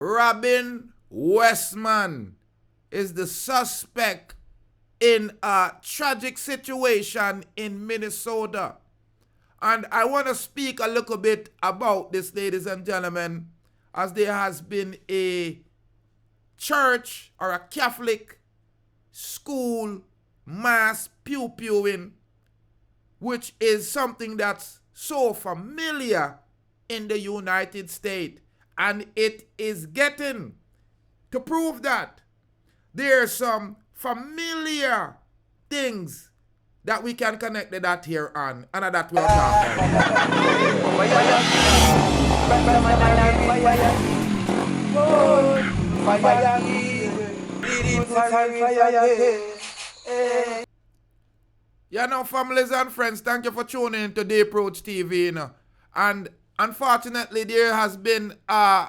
Westman is the suspect in a tragic situation in Minnesota. And I want to speak a little bit about this, ladies and gentlemen, as there has been a church or a Catholic school mass pew-pewing, which is something that's so familiar in the United States. And it is getting to prove that there are some familiar things that we can connect the dot here on, and that we'll talk about. Yeah, now, families and friends, thank you for tuning in to Deeprootstv. You know. And unfortunately, there has been a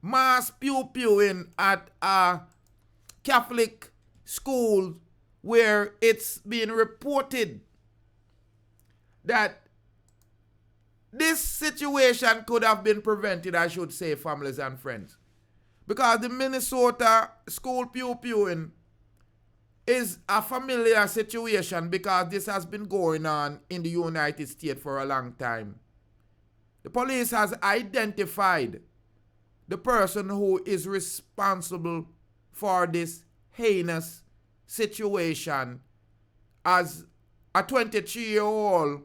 mass pew-pewing at a Catholic school where it's been reported that this situation could have been prevented, I should say, families and friends. Because the Minnesota school pew-pewing is a familiar situation because this has been going on in the United States for a long time. The police has identified the person who is responsible for this heinous situation as a 23-year-old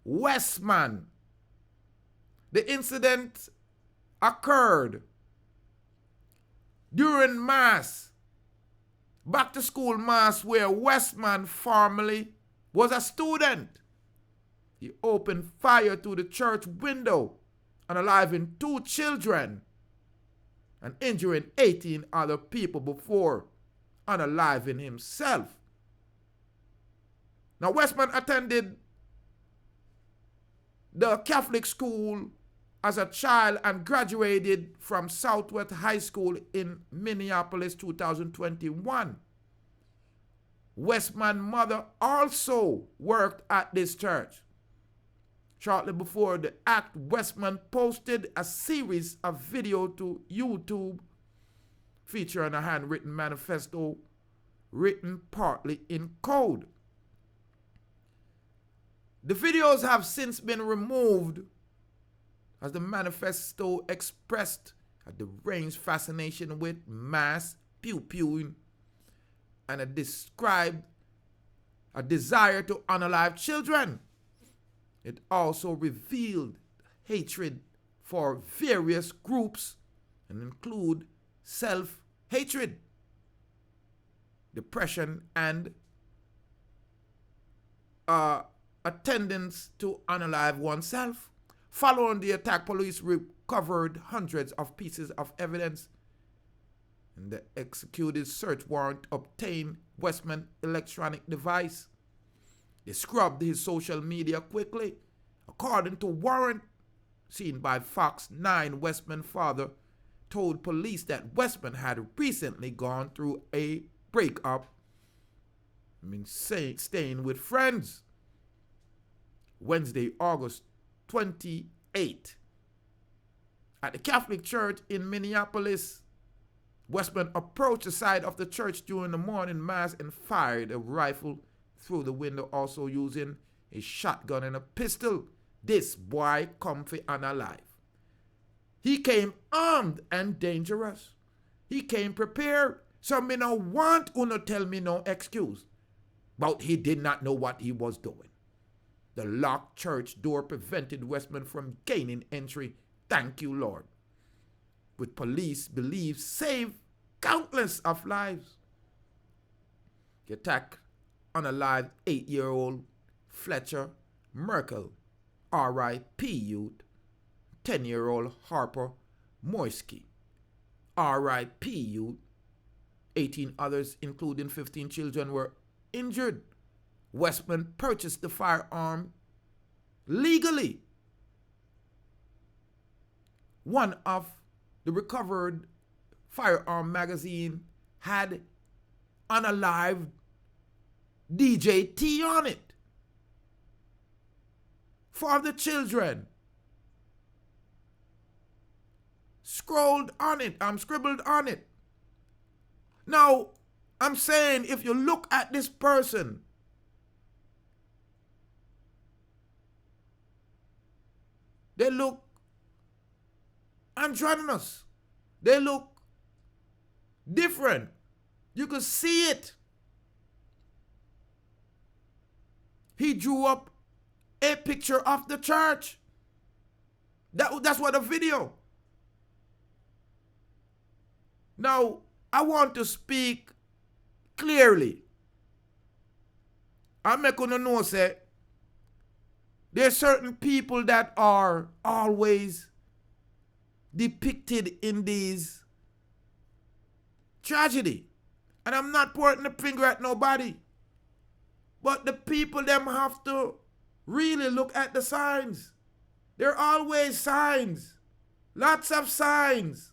Westman. The incident occurred during mass, back to school mass, where Westman formerly was a student. He opened fire to the church window, unaliving 2 children and injuring 18 other people before unaliving himself. Now, Westman attended the Catholic school as a child and graduated from Southwest High School in Minneapolis 2021. Westman's mother also worked at this church. Shortly before the act, Westman posted a series of videos to YouTube featuring a handwritten manifesto written partly in code. The videos have since been removed, as the manifesto expressed a deranged fascination with mass pew-pewing and it described a desire to unalive children. It also revealed hatred for various groups and include self-hatred, depression, and attendance to unalive oneself. Following the attack, police recovered hundreds of pieces of evidence, and the executed search warrant obtained Westman's electronic device. They scrubbed his social media quickly. According to warrant seen by Fox 9, Westman's father told police that Westman had recently gone through a breakup, staying with friends. Wednesday, August 28. At the Catholic Church in Minneapolis, Westman approached the side of the church during the morning mass and fired a rifle through the window, also using a shotgun and a pistol. This boy comfy and alive. He came armed and dangerous. He came prepared. So me no want uno tell me no excuse. But he did not know what he was doing. The locked church door prevented Westman from gaining entry. Thank you, Lord. With police believe saved countless of lives. The attack unalived 8-year-old Fletcher Merkel, R.I.P. youth, 10-year-old Harper Moisky, R.I.P. youth. 18 others, including 15 children, were injured. Westman purchased the firearm legally. One of the recovered firearm magazine had unalived DJ T on it. For the children. scribbled on it. Now, I'm saying if you look at this person, they look androgynous. They look different. You could see it. He drew up a picture of the church. That's what the video. Now, I want to speak clearly. I make you know, say, there's certain people that are always depicted in these tragedy. And I'm not pointing the finger at nobody. But the people, them have to really look at the signs. There are always signs. Lots of signs.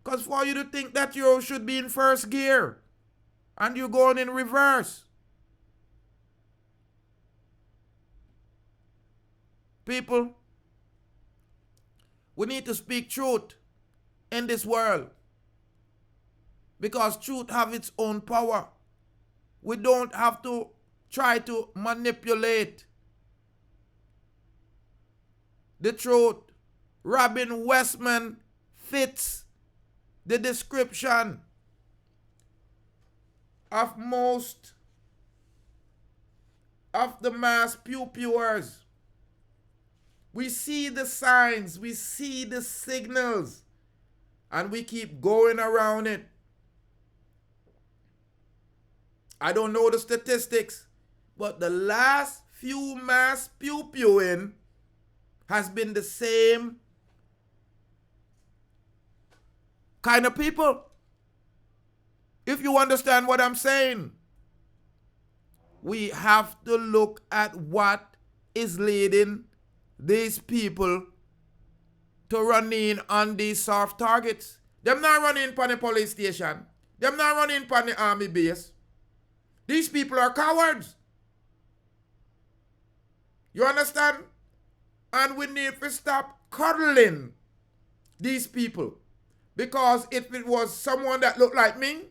Because for you to think that you should be in first gear and you're going in reverse. People, we need to speak truth in this world. Because truth have its own power. We don't have to try to manipulate the truth. Robin Westman fits the description of most of the mass pew-pewers. We see the signs, we see the signals, and we keep going around it. I don't know the statistics, but the last few mass pew-pewing has been the same kind of people. If you understand what I'm saying, we have to look at what is leading these people to run in on these soft targets. Them not running on the police station. Them not running on the army base. These people are cowards. You understand? And we need to stop cuddling these people. Because if it was someone that looked like me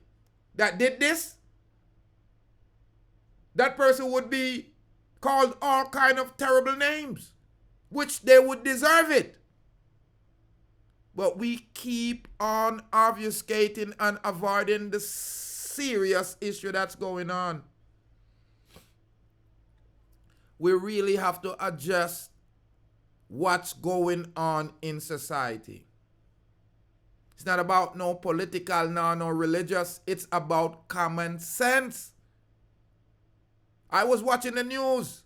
that did this, that person would be called all kind of terrible names, which they would deserve it. But we keep on obfuscating and avoiding the serious issue that's going on. We really have to adjust what's going on in society. It's not about no political, no religious. It's about common sense. I was watching the news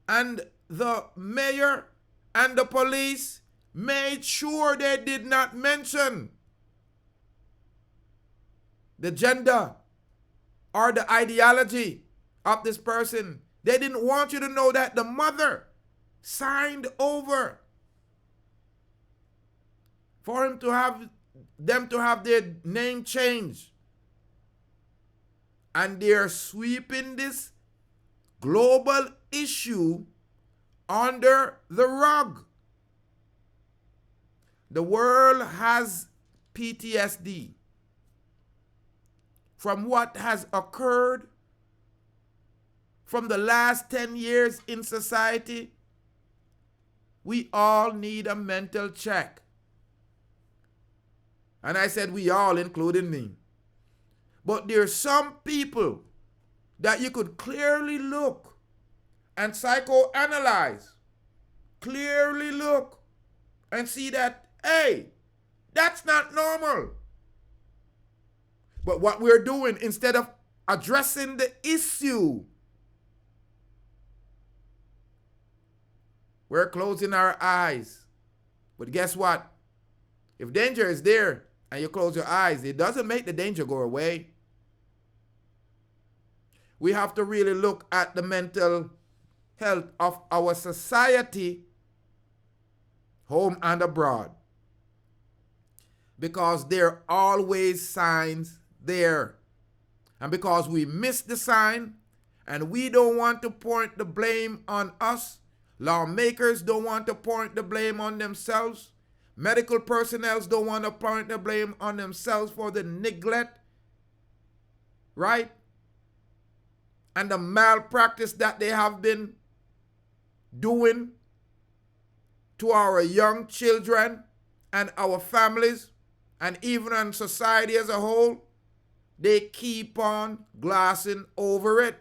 and the mayor and the police made sure they did not mention the gender or the ideology of this person. They didn't want you to know that the mother signed over for them to have their name changed. And they're sweeping this global issue under the rug. The world has PTSD from what has occurred from the last 10 years in society. We all need a mental check. And I said we all, including me. But there's some people that you could clearly look and psychoanalyze. Clearly look and see that, hey, that's not normal. But what we're doing, instead of addressing the issue, we're closing our eyes. But guess what? If danger is there and you close your eyes, it doesn't make the danger go away. We have to really look at the mental health of our society, home and abroad. Because there are always signs there. And because we miss the sign and we don't want to point the blame on us, lawmakers don't want to point the blame on themselves, Medical personnel don't want to point the blame on themselves for the neglect, right? And the malpractice that they have been doing to our young children and our families and even on society as a whole. They keep on glossing over it.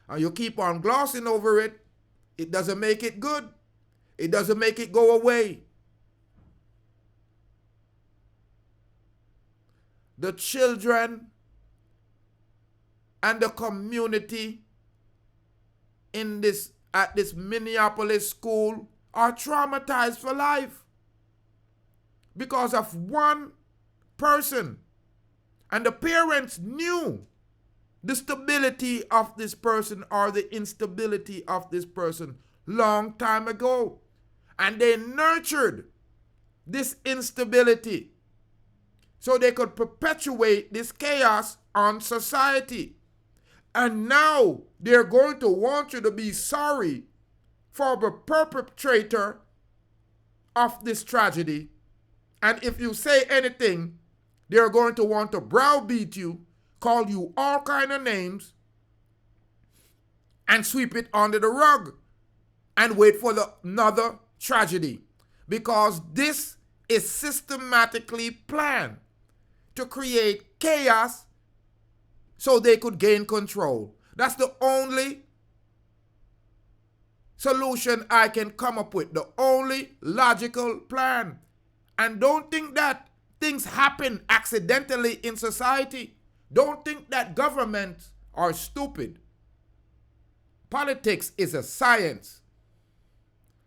And you keep on glossing over it, it doesn't make it good. It doesn't make it go away. The children and the community at this Minneapolis school are traumatized for life because of one person. And the parents knew the stability of this person or the instability of this person long time ago. And they nurtured this instability so they could perpetuate this chaos on society. And now they're going to want you to be sorry for the perpetrator of this tragedy. And if you say anything, they're going to want to browbeat you, call you all kind of names, and sweep it under the rug and wait for another tragedy. Because this is systematically planned to create chaos so they could gain control. That's the only solution I can come up with, the only logical plan. And don't think that things happen accidentally in society. Don't think that governments are stupid. Politics is a science.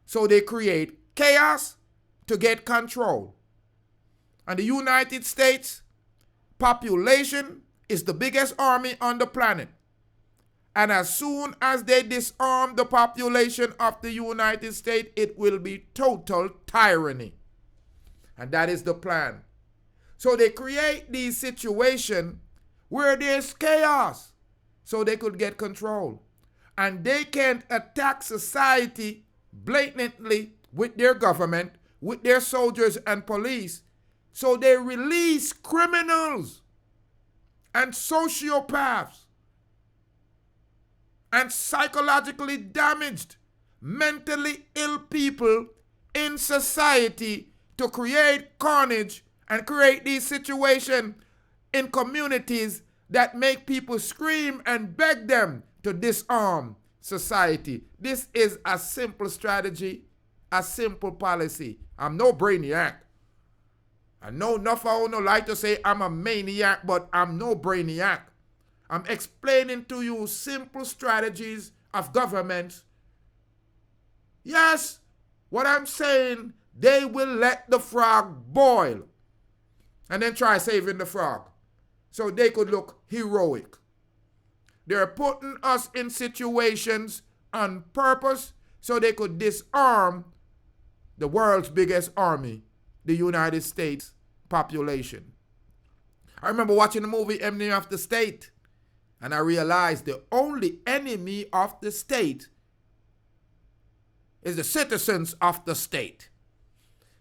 So they create chaos to get control. And the United States population is the biggest army on the planet. And as soon as they disarm the population of the United States, it will be total tyranny. And that is the plan. So they create these situations where there's chaos so they could get control. And they can't attack society blatantly with their government, with their soldiers and police. So they release criminals and sociopaths and psychologically damaged, mentally ill people in society to create carnage and create these situations in communities that make people scream and beg them to disarm society. This is a simple strategy, a simple policy. I'm no brainiac. I know enough I don't like to say I'm a maniac, but I'm no brainiac. I'm explaining to you simple strategies of governments. Yes, what I'm saying, they will let the frog boil and then try saving the frog so they could look heroic. They're putting us in situations on purpose so they could disarm the world's biggest army, the United States population. I remember watching the movie Enemy of the State, and I realized the only enemy of the state is the citizens of the state.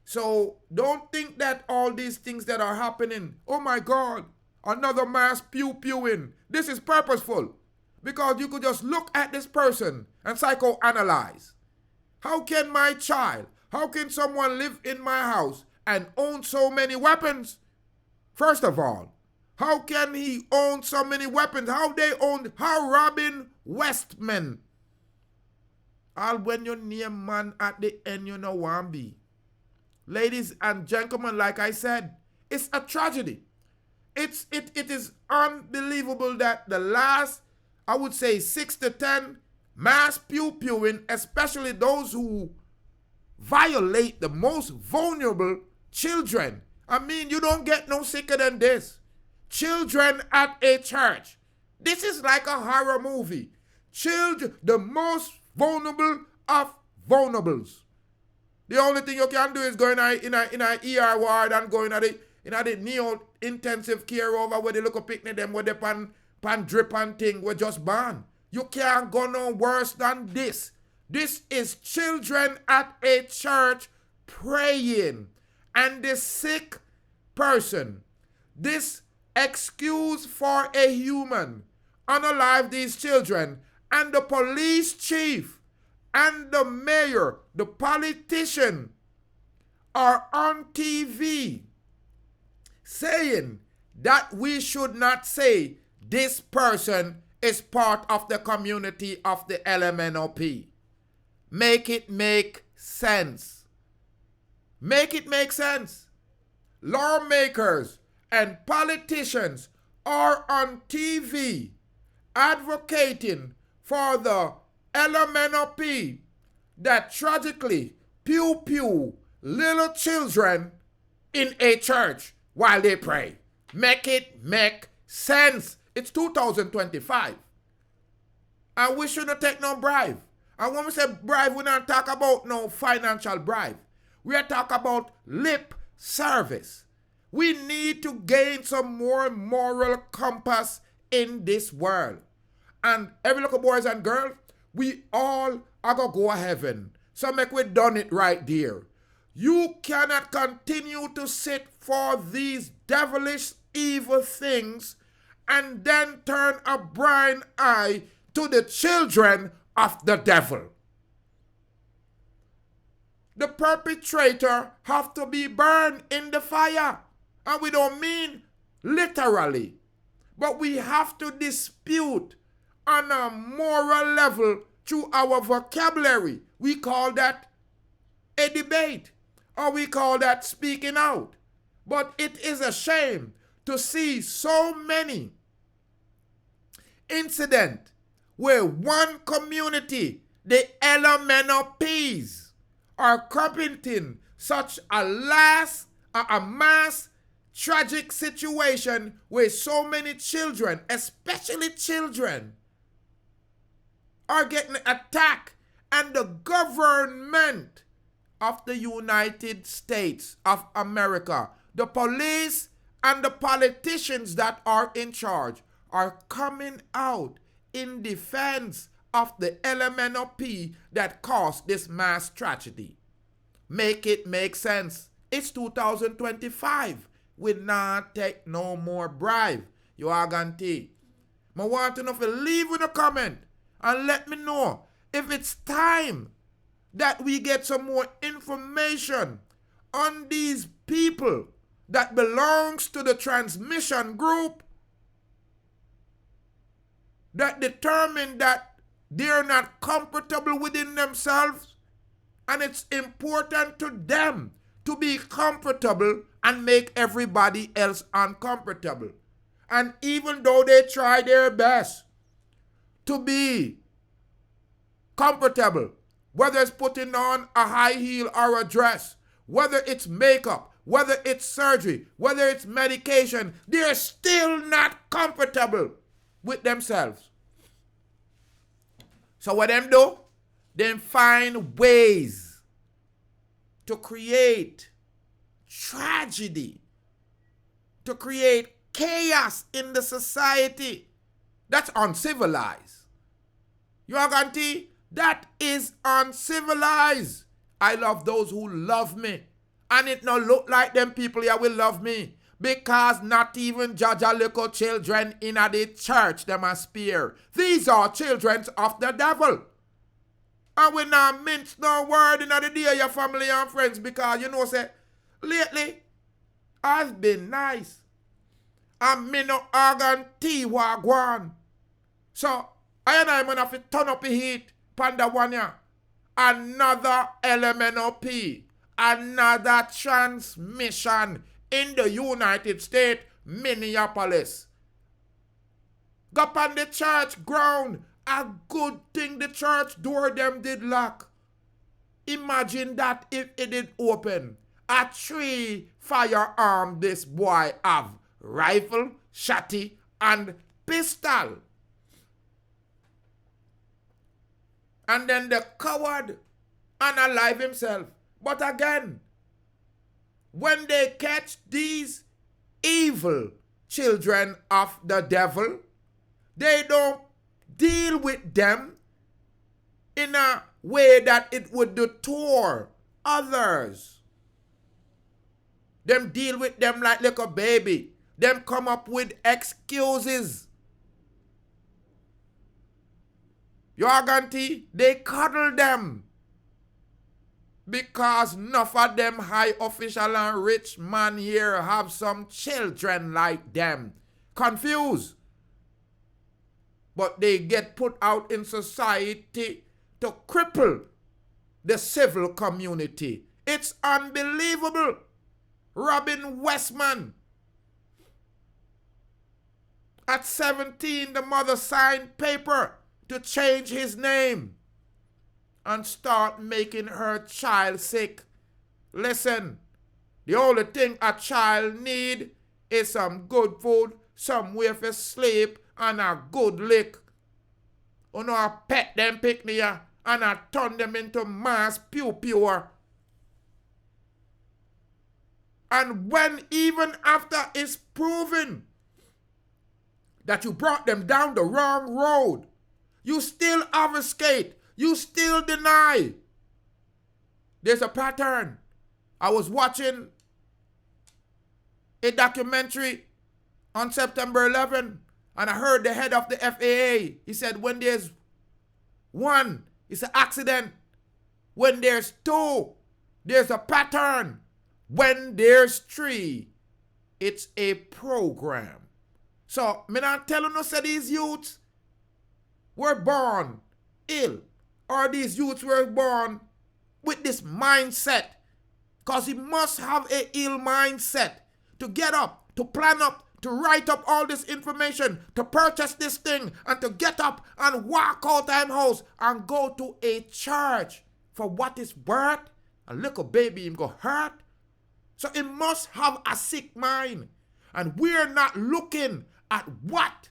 So don't think that all these things that are happening, oh my God, another mass pew-pewing, this is purposeful. Because you could just look at this person and psychoanalyze. How can my child, how can someone live in my house and own so many weapons? First of all, how can he own so many weapons? How robbing Westman? All when you name man at the end, you know one be. Ladies and gentlemen, like I said, it's a tragedy. It is unbelievable that the last, I would say 6 to 10 mass pew-pewing, especially those who violate the most vulnerable children. I mean, you don't get no sicker than this. Children at a church. This is like a horror movie. Children, the most vulnerable of vulnerables. The only thing you can do is go in a ER ward and go in the neo-intensive care over where they look a picnic them where they pan drip and thing were just born. You can't go no worse than this. This is children at a church praying and the sick person. This excuse for a human unalive these children, and the police chief and the mayor, the politician, are on TV saying that we should not say this person is part of the community of the LMNOP. Make it make sense. Make it make sense. Lawmakers and politicians are on TV advocating for the LMNOP that tragically pew little children in a church while they pray. Make it make sense. It's 2025. And we shouldn't take no bribe. And when we say bribe, we don't talk about no financial bribe. We are talking about lip service. We need to gain some more moral compass in this world. And every little boys and girls, we all are going to go to heaven. So make we done it right there. You cannot continue to sit for these devilish evil things and then turn a blind eye to the children of the devil. The perpetrator have to be burned in the fire. And we don't mean literally, but we have to dispute on a moral level through our vocabulary. We call that a debate, or we call that speaking out. But it is a shame to see so many incidents where one community, the LMNOPs, are committing such a mass tragic situation where so many children, especially children, are getting attacked, and the government of the United States of America, the police and the politicians that are in charge, are coming out in defense of the LMNOP that caused this mass tragedy. Make it make sense. It's 2025. We not take no more bribe. You are guarantee. I want to know if you leave in a comment and let me know if it's time that we get some more information on these people that belongs to the transmission group that determine that they're not comfortable within themselves, and it's important to them to be comfortable and make everybody else uncomfortable. And even though they try their best to be comfortable, whether it's putting on a high heel or a dress, whether it's makeup, whether it's surgery, whether it's medication, they're still not comfortable with themselves. So what them do? They find ways to create tragedy, to create chaos in the society. That's uncivilized. You are guarantee? That is uncivilized. I love those who love me. And it no look like them people here will love me. Because not even Jaja little children in the church them a spear. These are children of the devil. And we not mince no word in the day, your family and friends, because you know, say, lately, I've been nice. And me no organ tea wagwan. So, I and I have to turn up the heat, panda one ya. Another LMNOP, another transmission in the United States, Minneapolis. Go on the church ground. A good thing the church door them did lock. Imagine that if it did open. A 3 firearm this boy have. Rifle, shotty, and pistol. And then the coward unalive himself. But again, when they catch these evil children of the devil, they don't deal with them in a way that it would deter others. Them deal with them like little baby. Them come up with excuses. You guarantee they cuddle them. Because enough of them high official and rich man here have some children like them. Confused. But they get put out in society to cripple the civil community. It's unbelievable. Robin Westman. At 17, the mother signed paper to change his name and start making her child sick. Listen, the only thing a child need is some good food, somewhere for sleep, and a good lick. You know, I pet them pick me and I turn them into mass pew. And when even after it's proven that you brought them down the wrong road, you still obfuscate, you still deny. There's a pattern. I was watching a documentary on September 11, and I heard the head of the FAA. He said when there's one, it's an accident. When there's two, there's a pattern. When there's three, it's a program. So, me not telling you say these youths were born ill, or these youths were born with this mindset. Because he must have an ill mindset to get up, to plan up, to write up all this information, to purchase this thing, and to get up and walk out of his house and go to a church. For what is worth, a little baby him go hurt. So he must have a sick mind. And we're not looking at what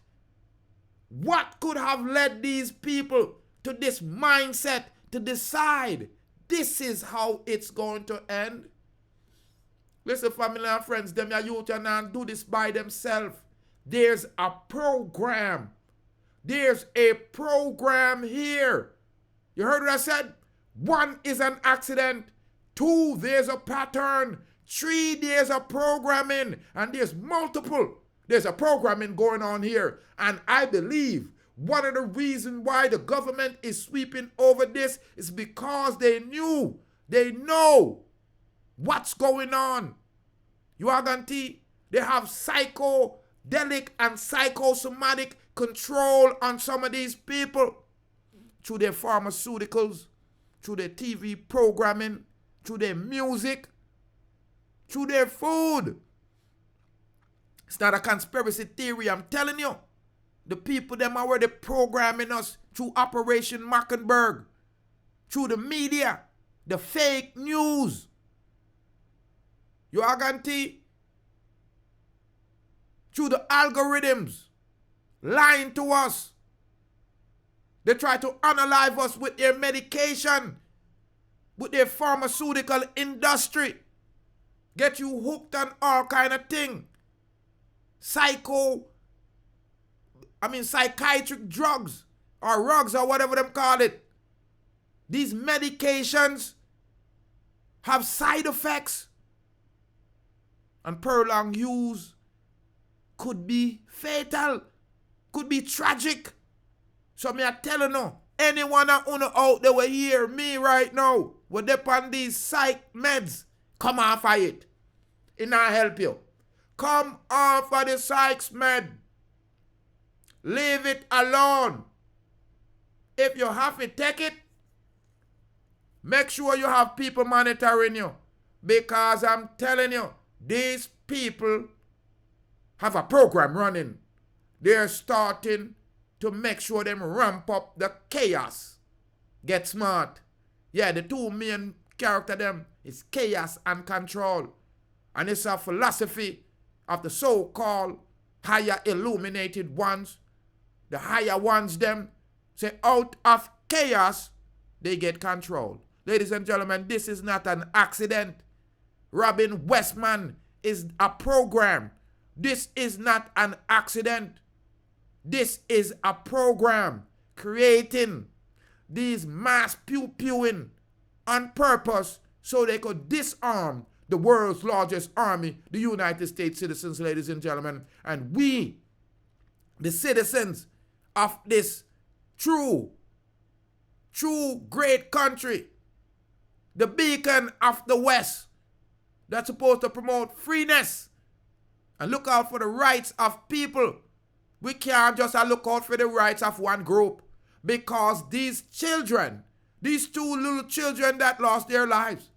could have led these people to this mindset to decide this is how it's going to end. Listen, family and friends, them your youth and not do this by themselves. There's a program. There's a program here. You heard what I said? 1 is an accident. 2, there's a pattern. 3, there's a programming. And there's multiple. There's a programming going on here. And I believe one of the reasons why the government is sweeping over this is because they know what's going on. You are guaranteed they have psychedelic and psychosomatic control on some of these people through their pharmaceuticals, through their TV programming, through their music, through their food. It's not a conspiracy theory, I'm telling you. The people them are already programming us through Operation Mockingbird, through the media, the fake news. You are guaranteed? Through the algorithms, lying to us. They try to unalive us with their medication, with their pharmaceutical industry. Get you hooked on all kind of thing. Psychiatric drugs or rugs or whatever them call it. These medications have side effects, and prolonged use could be fatal, could be tragic. So me I telling you, anyone out there will hear me right now, will depend these psych meds, come off of it. It not help you. Come off of the psych med. Leave it alone. If you have to take it, make sure you have people monitoring you. Because I'm telling you, these people have a program running. They're starting to make sure them ramp up the chaos. Get smart. Yeah, the two main character them is chaos and control. And it's a philosophy of the so-called higher illuminated ones. The higher ones them say out of chaos, they get control. Ladies and gentlemen, this is not an accident. Robin Westman is a program. This is not an accident. This is a program creating these mass pew-pewing on purpose so they could disarm the world's largest army, the United States citizens, ladies and gentlemen. And we, the citizens of this true great country, the beacon of the West, that's supposed to promote freeness and look out for the rights of people. We can't just look out for the rights of one group, because these children, these two little children that lost their lives,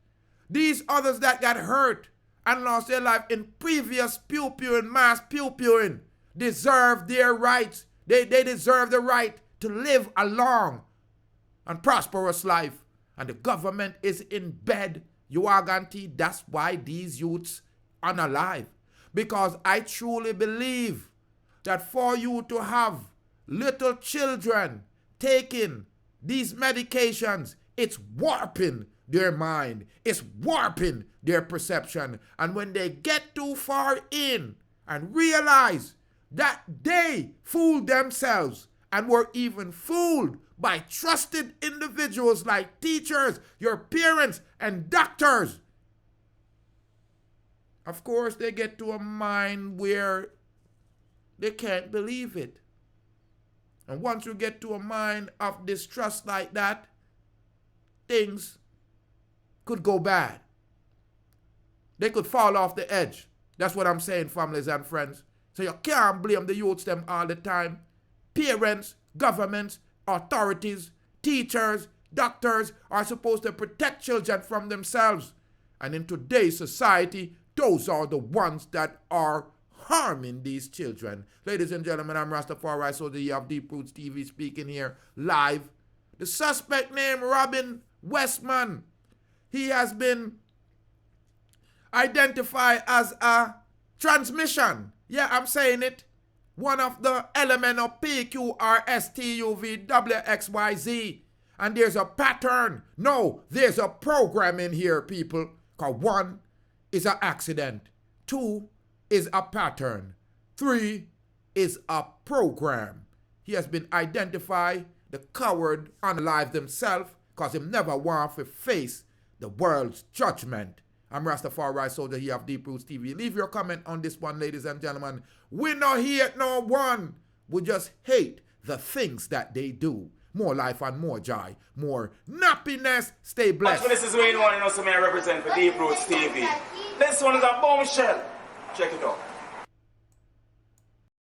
these others that got hurt and lost their life in previous pew-pewing, mass pew-pewing, deserve their rights. They deserve the right to live a long and prosperous life. And the government is in bed. You are guaranteed that's why these youths are unalive. Because I truly believe that for you to have little children taking these medications, it's warping their mind. It's warping their perception. And when they get too far in and realize that they fooled themselves and were even fooled by trusted individuals like teachers, your parents, and doctors, of course they get to a mind where they can't believe it. And once you get to a mind of distrust like that, things could go bad. They could fall off the edge. That's what I'm saying, families and friends. So you can't blame the youths them all the time. Parents, governments, authorities, teachers, doctors are supposed to protect children from themselves. And in today's society, those are the ones that are harming these children. Ladies and gentlemen, I'm Rastafari, so the of Deeproots speaking here live. The suspect named Robin Westman, he has been identified as a transmission. Yeah, I'm saying it. One of the element of PQRSTUVWXYZ. And there's a pattern. No, there's a program in here, people. Because 1 is an accident. 2 is a pattern. 3 is a program. He has been identified. The coward unalived himself because he never want to face the world's judgment. I'm Rastafari, soldier here of Deeprootstv. Leave your comment on this one, ladies and gentlemen. We not hate no one. We just hate the things that they do. More life and more joy. More happiness. Stay blessed. This is where you want to know something I represent for Deeprootstv. This one is a bombshell. Check it out.